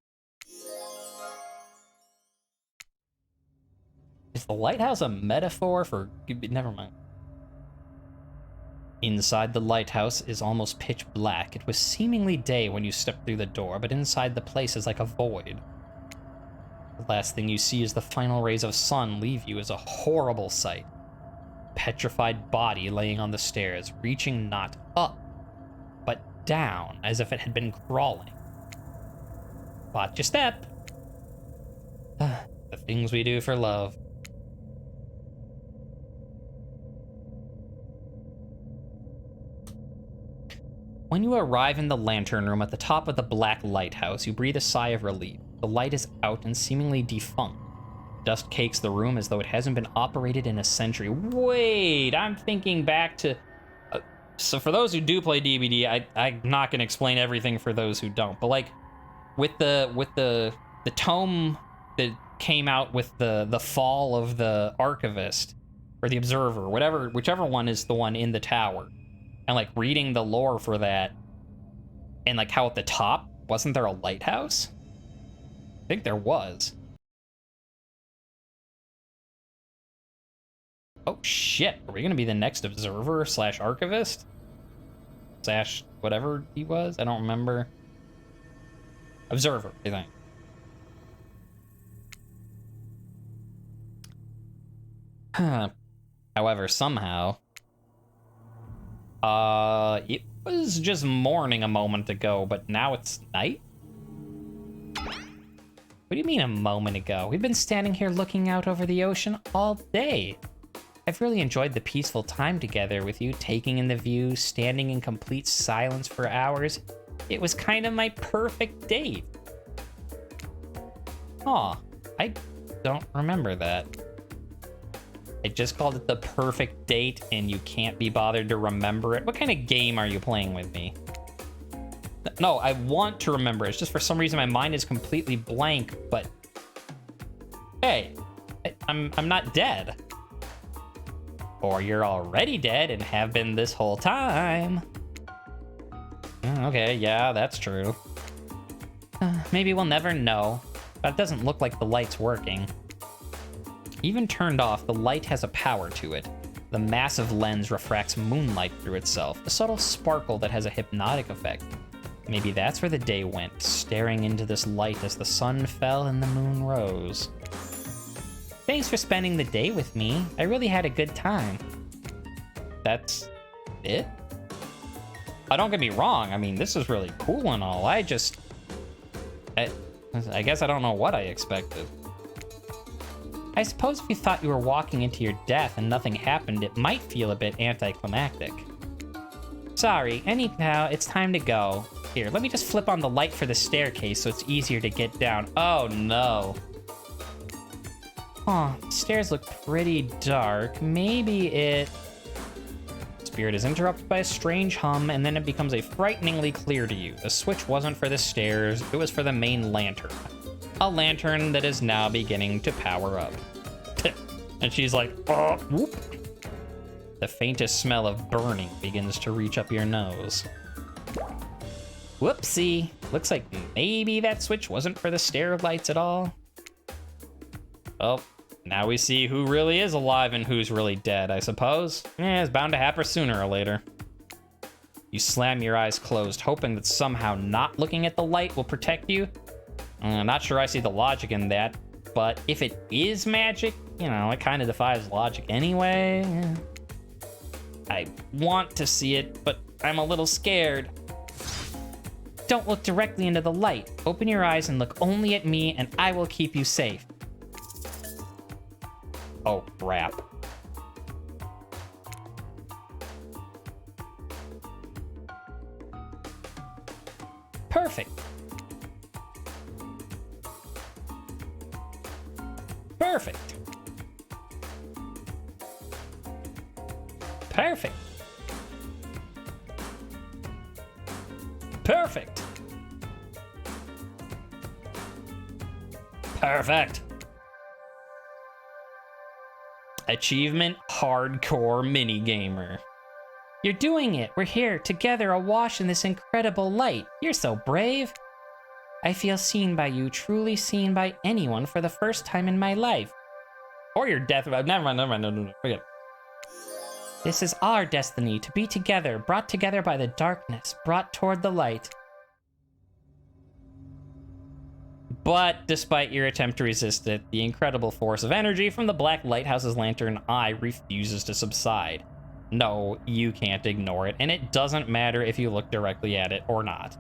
Is the lighthouse a metaphor for... Never mind. Inside the lighthouse is almost pitch black. It was seemingly day when you stepped through the door, but inside the place is like a void. The last thing you see as the final rays of sun leave you is a horrible sight. Petrified body laying on the stairs, reaching not up, but down, as if it had been crawling. Watch your step. The things we do for love. When you arrive in the lantern room at the top of the Black Lighthouse, you breathe a sigh of relief. The light is out and seemingly defunct. Dust cakes the room as though it hasn't been operated in a century. Wait, I'm thinking back to... So for those who do play DBD, I'm not gonna explain everything for those who don't. But like, with the tome that came out with the fall of the archivist or the observer, whichever one is the one in the tower, and like reading the lore for that, and like how at the top wasn't there a lighthouse? I think there was. Oh shit, are we gonna be the next observer slash archivist? Slash whatever he was? I don't remember. Observer, I think. Huh. However, somehow... it was just morning a moment ago, but now it's night? What do you mean a moment ago? We've been standing here looking out over the ocean all day. I've really enjoyed the peaceful time together with you, taking in the view, standing in complete silence for hours. It was kind of my perfect date. Aw, I don't remember that. I just called it the perfect date and you can't be bothered to remember it. What kind of game are you playing with me? No, I want to remember it. It's just for some reason my mind is completely blank, but... Hey, I'm not dead. Or you're already dead and have been this whole time. Okay, yeah, that's true. Maybe we'll never know, but it doesn't look like the light's working. Even turned off, the light has a power to it. The massive lens refracts moonlight through itself, a subtle sparkle that has a hypnotic effect. Maybe that's where the day went, staring into this light as the sun fell and the moon rose. Thanks for spending the day with me. I really had a good time. That's it? Don't get me wrong. I mean, this is really cool and all. I guess I don't know what I expected. I suppose if you thought you were walking into your death and nothing happened, it might feel a bit anticlimactic. Sorry, anyhow, it's time to go. Here, let me just flip on the light for the staircase so it's easier to get down. Oh no. Huh, stairs look pretty dark. Maybe it... Spirit is interrupted by a strange hum, and then it becomes a frighteningly clear to you. The switch wasn't for the stairs, it was for the main lantern. A lantern that is now beginning to power up. And she's like, oh, whoop. The faintest smell of burning begins to reach up your nose. Whoopsie. Looks like maybe that switch wasn't for the stair lights at all. Oh. Now we see who really is alive and who's really dead, I suppose. It's bound to happen sooner or later. You slam your eyes closed, hoping that somehow not looking at the light will protect you. I'm not sure I see the logic in that, but if it is magic, you know, it kind of defies logic anyway. I want to see it, but I'm a little scared. Don't look directly into the light. Open your eyes and look only at me, and I will keep you safe. Oh, crap. Perfect. Perfect. Perfect. Perfect. Perfect. Achievement Hardcore Minigamer. You're doing it. We're here together awash in this incredible light. You're so brave. I feel seen by you, truly seen by anyone for the first time in my life. Or your death. Never mind, no, forget it. This is our destiny, to be together, brought together by the darkness, brought toward the light. But despite your attempt to resist it, the incredible force of energy from the Black Lighthouse's lantern eye refuses to subside. No, you can't ignore it, and it doesn't matter if you look directly at it or not.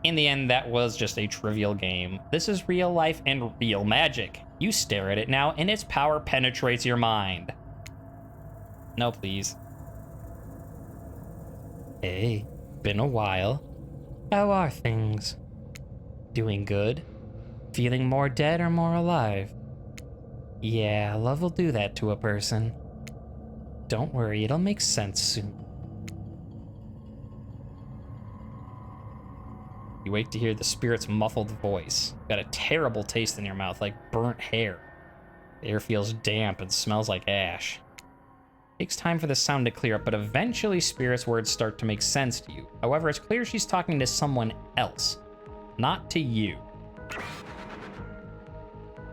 In the end, that was just a trivial game. This is real life and real magic. You stare at it now, and its power penetrates your mind. No, please. Hey, been a while. How are things? Doing good? Feeling more dead or more alive? Yeah, love will do that to a person. Don't worry, it'll make sense soon. You wait to hear the spirit's muffled voice. Got a terrible taste in your mouth, like burnt hair. The air feels damp and smells like ash. Takes time for the sound to clear up, but eventually Spirit's words start to make sense to you. However, it's clear she's talking to someone else, not to you.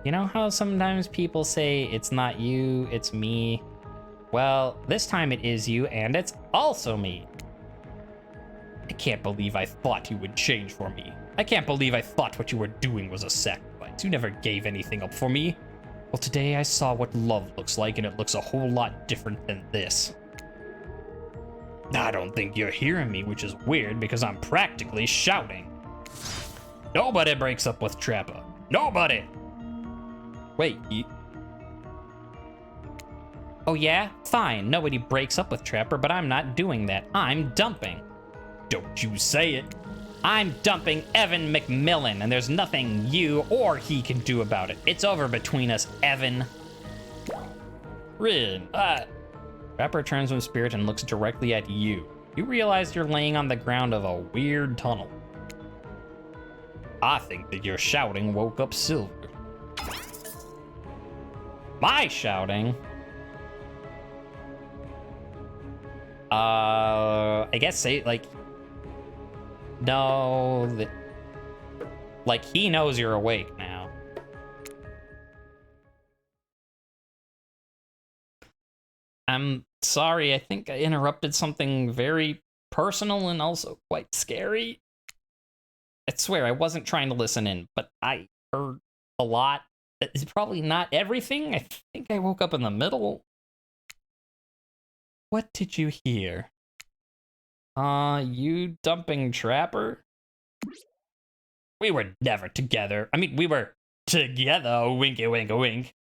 You know how sometimes people say, it's not you, it's me? Well, this time it is you, and it's also me. I can't believe I thought you would change for me. I can't believe I thought what you were doing was a sacrifice. You never gave anything up for me. Well, today I saw what love looks like, and it looks a whole lot different than this. I don't think you're hearing me, which is weird because I'm practically shouting. Nobody breaks up with Trapper. Nobody! Wait, Oh yeah? Fine, nobody breaks up with Trapper, but I'm not doing that. I'm dumping. Don't you say it. I'm dumping Evan McMillan, and there's nothing you or he can do about it. It's over between us, Evan. Rin, Trapper turns from Spirit and looks directly at you. You realize you're laying on the ground of a weird tunnel. I think that your shouting woke up Silver. My shouting? I guess say, like... No, like, he knows you're awake now. I'm sorry, I think I interrupted something very personal and also quite scary. I swear, I wasn't trying to listen in, but I heard a lot. It's probably not everything. I think I woke up in the middle. What did you hear? You dumping Trapper? We were never together. I mean, we were together, winky wink wink.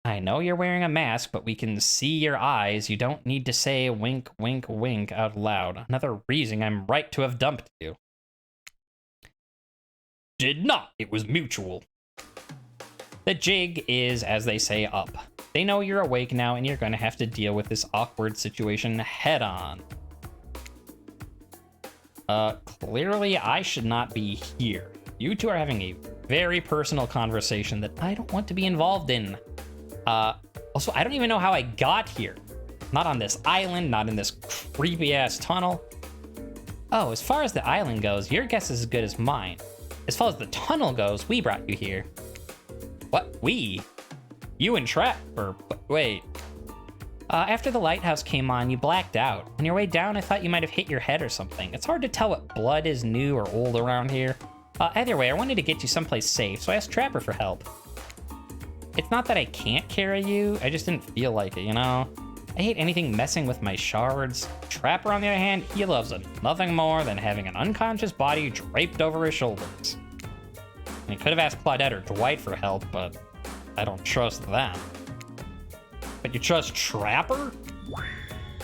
I know you're wearing a mask, but we can see your eyes. You don't need to say wink wink wink out loud. Another reason I'm right to have dumped you. Did not. It was mutual. The jig is, as they say, up. They know you're awake now, and you're going to have to deal with this awkward situation head on. Clearly I should not be here. You two are having a very personal conversation that I don't want to be involved in. Also, I don't even know how I got here. Not on this island, not in this creepy-ass tunnel. Oh, as far as the island goes, your guess is as good as mine. As far as the tunnel goes, we brought you here. What? We? You and Trapper? Wait. After the lighthouse came on, you blacked out. On your way down, I thought you might have hit your head or something. It's hard to tell what blood is new or old around here. Either way, I wanted to get you someplace safe, so I asked Trapper for help. It's not that I can't carry you, I just didn't feel like it, you know? I hate anything messing with my shards. Trapper, on the other hand, he loves nothing more than having an unconscious body draped over his shoulders. And he could have asked Claudette or Dwight for help, but I don't trust them. But you trust Trapper?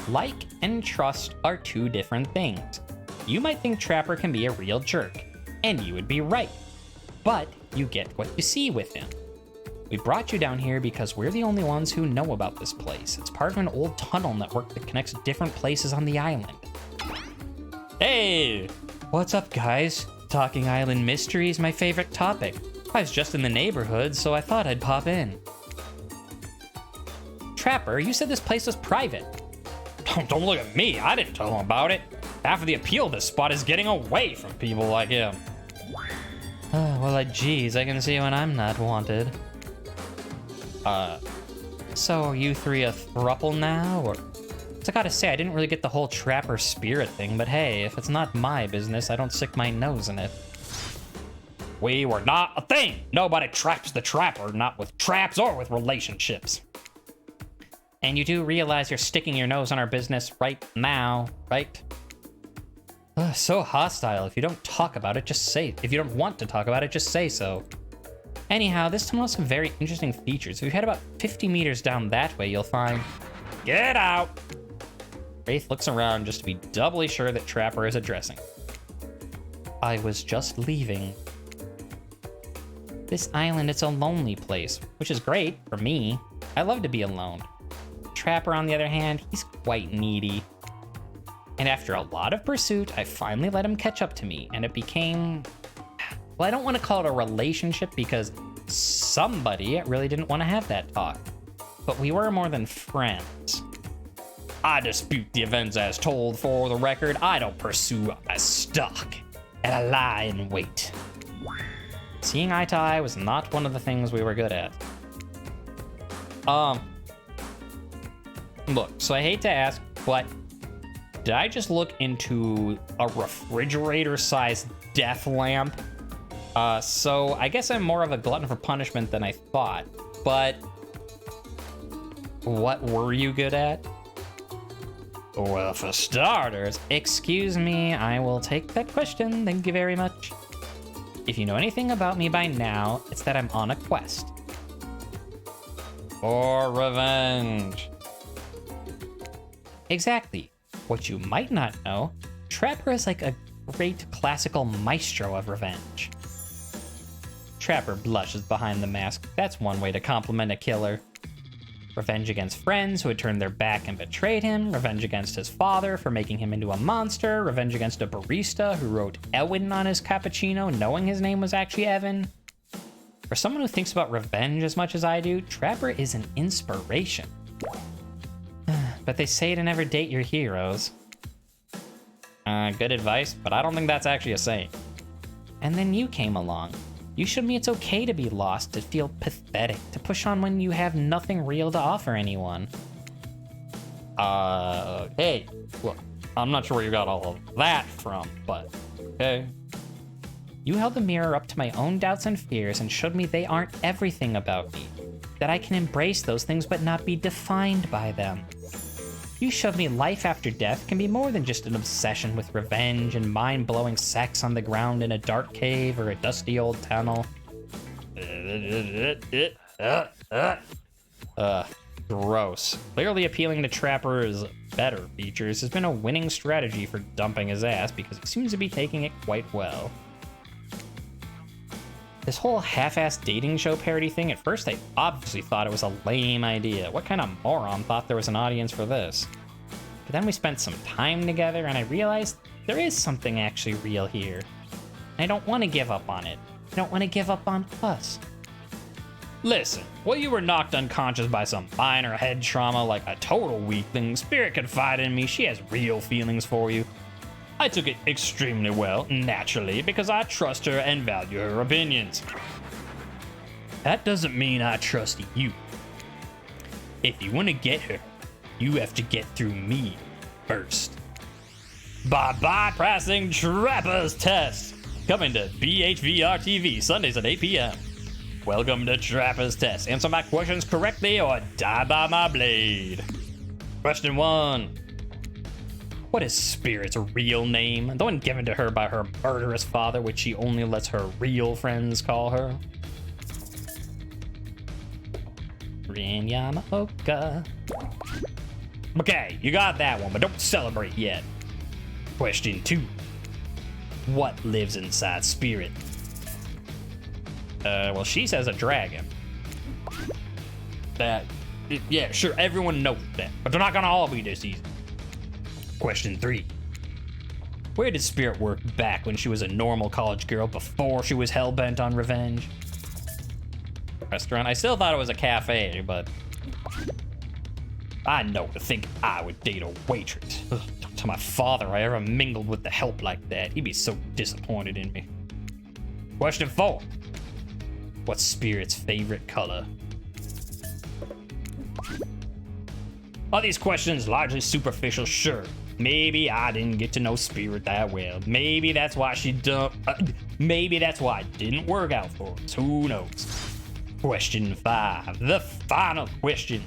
Like and trust are two different things. You might think Trapper can be a real jerk, and you would be right. But you get what you see with him. We brought you down here because we're the only ones who know about this place. It's part of an old tunnel network that connects different places on the island. Hey! What's up, guys? Talking island mystery is my favorite topic. I was just in the neighborhood, so I thought I'd pop in. Trapper, you said this place was private. Don't look at me. I didn't tell him about it. Half of the appeal of this spot is getting away from people like him. Well, geez, I can see when I'm not wanted. So are you three a throuple now, or? So I gotta say, I didn't really get the whole Trapper spirit thing, but hey, if it's not my business, I don't stick my nose in it. We were not a thing. Nobody traps the Trapper, not with traps or with relationships. And you do realize you're sticking your nose on our business right now, right? So hostile. If you don't talk about it, just say. If you don't want to talk about it, just say so. Anyhow, this tunnel has some very interesting features. If you head about 50 meters down that way, you'll find... Get out! Wraith looks around just to be doubly sure that Trapper is addressing. I was just leaving. This island, it's a lonely place, which is great for me. I love to be alone. Trapper, on the other hand, he's quite needy. And after a lot of pursuit, I finally let him catch up to me, and it became... Well, I don't want to call it a relationship because somebody really didn't want to have that talk. But we were more than friends. I dispute the events as told. For the record, I don't pursue, I stalk, and I lie in wait. Seeing eye to eye was not one of the things we were good at. Look, so I hate to ask, but did I just look into a refrigerator-sized death lamp? So I guess I'm more of a glutton for punishment than I thought, but what were you good at? Well, for starters, excuse me, I will take that question, thank you very much. If you know anything about me by now, it's that I'm on a quest. For revenge. Exactly. What you might not know, Trapper is like a great classical maestro of revenge. Trapper blushes behind the mask. That's one way to compliment a killer. Revenge against friends who had turned their back and betrayed him. Revenge against his father for making him into a monster. Revenge against a barista who wrote Ewan on his cappuccino knowing his name was actually Evan. For someone who thinks about revenge as much as I do, Trapper is an inspiration. But they say to never date your heroes. Good advice, but I don't think that's actually a saying. And then you came along. You showed me it's okay to be lost, to feel pathetic, to push on when you have nothing real to offer anyone. Hey, look, I'm not sure where you got all of that from, but okay. You held the mirror up to my own doubts and fears and showed me they aren't everything about me, that I can embrace those things but not be defined by them. You showed me life after death can be more than just an obsession with revenge and mind-blowing sex on the ground in a dark cave or a dusty old tunnel. Gross. Clearly appealing to Trapper's better features has been a winning strategy for dumping his ass because he seems to be taking it quite well. This whole half-assed dating show parody thing, at first I obviously thought it was a lame idea. What kind of moron thought there was an audience for this? But then we spent some time together and I realized there is something actually real here. And I don't want to give up on it. I don't want to give up on us. Listen, while you were knocked unconscious by some minor head trauma like a total weakling, Spirit confided in me she has real feelings for you. I took it extremely well, naturally, because I trust her and value her opinions. That doesn't mean I trust you. If you want to get her, you have to get through me first. By bypassing Trapper's Test, coming to BHVR TV Sundays at 8 p.m. Welcome to Trapper's Test. Answer my questions correctly or die by my blade. Question 1. What is Spirit's real name? The one given to her by her murderous father, which she only lets her real friends call her. Rin Yamaoka. Okay, you got that one, but don't celebrate yet. Question 2. What lives inside Spirit? Well, she says a dragon. Yeah, sure, everyone knows that, but they're not gonna all be this easy. Question 3. Where did Spirit work back when she was a normal college girl before she was hell-bent on revenge? Restaurant? I still thought it was a cafe, but... I know to think I would date a waitress. Ugh, don't tell my father I ever mingled with the help like that. He'd be so disappointed in me. Question 4. What's Spirit's favorite color? Are these questions largely superficial? Sure. Maybe I didn't get to know Spirit that well. Maybe that's why maybe that's why it didn't work out for us. Who knows? Question 5. The final question.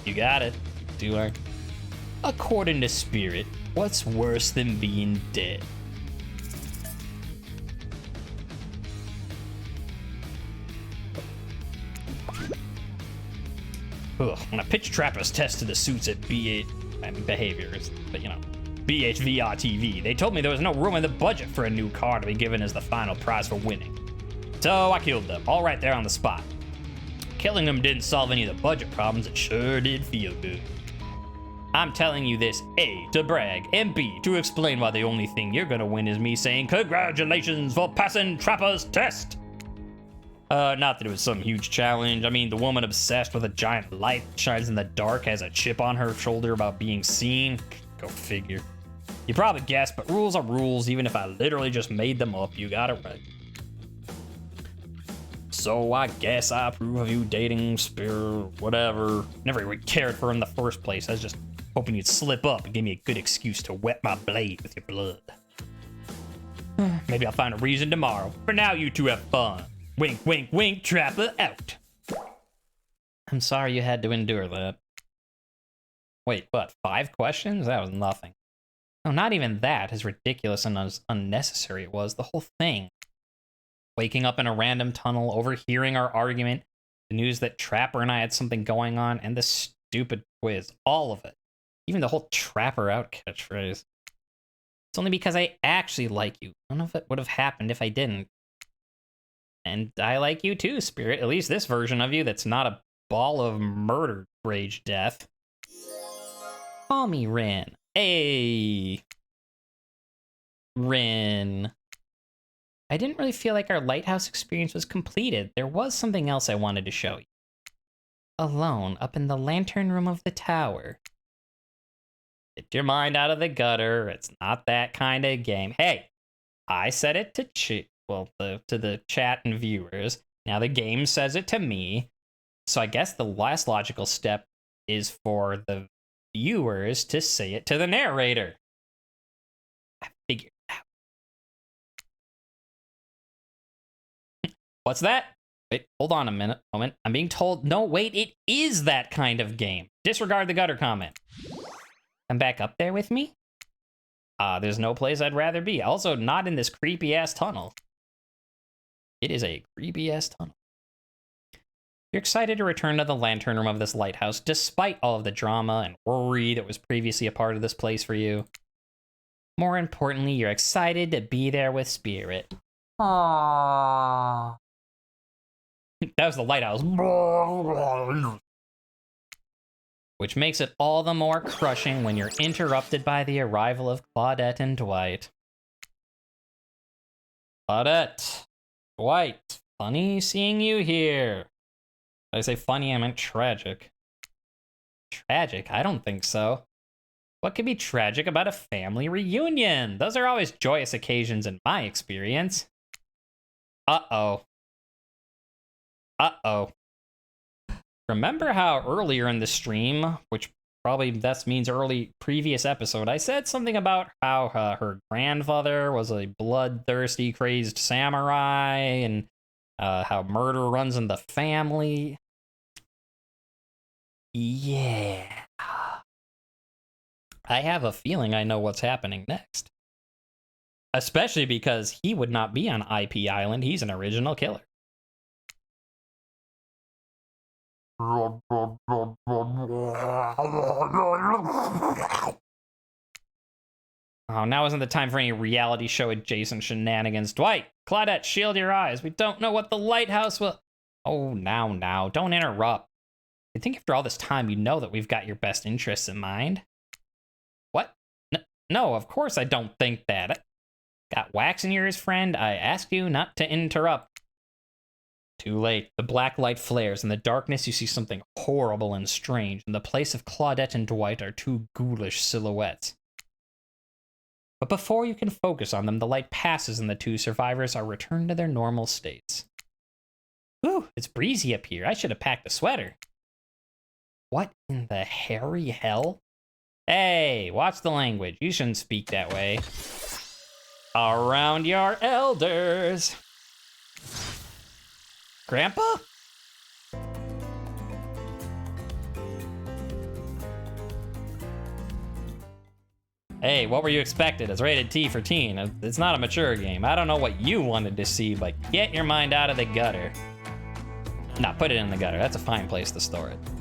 You got it. Do I? According to Spirit, what's worse than being dead? Ugh, when I pitched Trapper's Test to the suits at Behaviors, but you know, BHVR TV, they told me there was no room in the budget for a new car to be given as the final prize for winning. So I killed them, all right there on the spot. Killing them didn't solve any of the budget problems, it sure did feel good. I'm telling you this, A, to brag, and B, to explain why the only thing you're gonna win is me saying congratulations for passing Trapper's test. Not that it was some huge challenge. I mean, the woman obsessed with a giant light that shines in the dark has a chip on her shoulder about being seen. Go figure. You probably guessed, but rules are rules. Even if I literally just made them up, you got it right. So I guess I approve of you dating Spear, whatever. Never really cared for him in the first place. I was just hoping you'd slip up and give me a good excuse to wet my blade with your blood. Maybe I'll find a reason tomorrow. For now, you two have fun. Wink, wink, wink, Trapper out. I'm sorry you had to endure that. Wait, what, 5 questions? That was nothing. No, not even that. As ridiculous and as unnecessary it was. The whole thing. Waking up in a random tunnel, overhearing our argument, the news that Trapper and I had something going on, and the stupid quiz. All of it. Even the whole Trapper out catchphrase. It's only because I actually like you. None of it would have happened if I didn't. And I like you too, Spirit. At least this version of you that's not a ball of murder rage death. Call me Rin. Hey. Rin. I didn't really feel like our lighthouse experience was completed. There was something else I wanted to show you. Alone, up in the lantern room of the tower. Get your mind out of the gutter. It's not that kind of game. Hey, I said it to to the chat and viewers. Now the game says it to me. So I guess the last logical step is for the viewers to say it to the narrator. I figured it out. What's that? Wait, hold on a moment. I'm being told, no, wait, it is that kind of game. Disregard the gutter comment. Come back up there with me? There's no place I'd rather be. Also, not in this creepy-ass tunnel. It is a creepy-ass tunnel. You're excited to return to the lantern room of this lighthouse, despite all of the drama and worry that was previously a part of this place for you. More importantly, you're excited to be there with Spirit. Aww. That was the lighthouse. Which makes it all the more crushing when you're interrupted by the arrival of Claudette and Dwight. Claudette. Dwight. Funny seeing you here. Did I say funny? I meant tragic. Tragic? I don't think so. What could be tragic about a family reunion? Those are always joyous occasions in my experience. Uh-oh. Uh-oh. Remember how earlier in the stream, which probably that means early previous episode, I said something about how her grandfather was a bloodthirsty, crazed samurai, and how murder runs in the family? Yeah. I have a feeling I know what's happening next. Especially because he would not be on IP Island. He's an original killer. Oh, now isn't the time for any reality show adjacent shenanigans. Dwight, Claudette, shield your eyes. We don't know what the lighthouse will... Oh, now, don't interrupt. I think after all this time, you know that we've got your best interests in mind. What? No, of course I don't think that. Got wax in your ears, friend? I asked you not to interrupt. Too late. The black light flares. In the darkness, you see something horrible and strange. In the place of Claudette and Dwight are two ghoulish silhouettes. But before you can focus on them, the light passes and the two survivors are returned to their normal states. Ooh, it's breezy up here. I should have packed a sweater. What in the hairy hell? Hey, watch the language. You shouldn't speak that way. Around your elders. Grandpa? Hey, what were you expected? It's rated T for teen. It's not a mature game. I don't know what you wanted to see, but get your mind out of the gutter. Nah, put it in the gutter. That's a fine place to store it.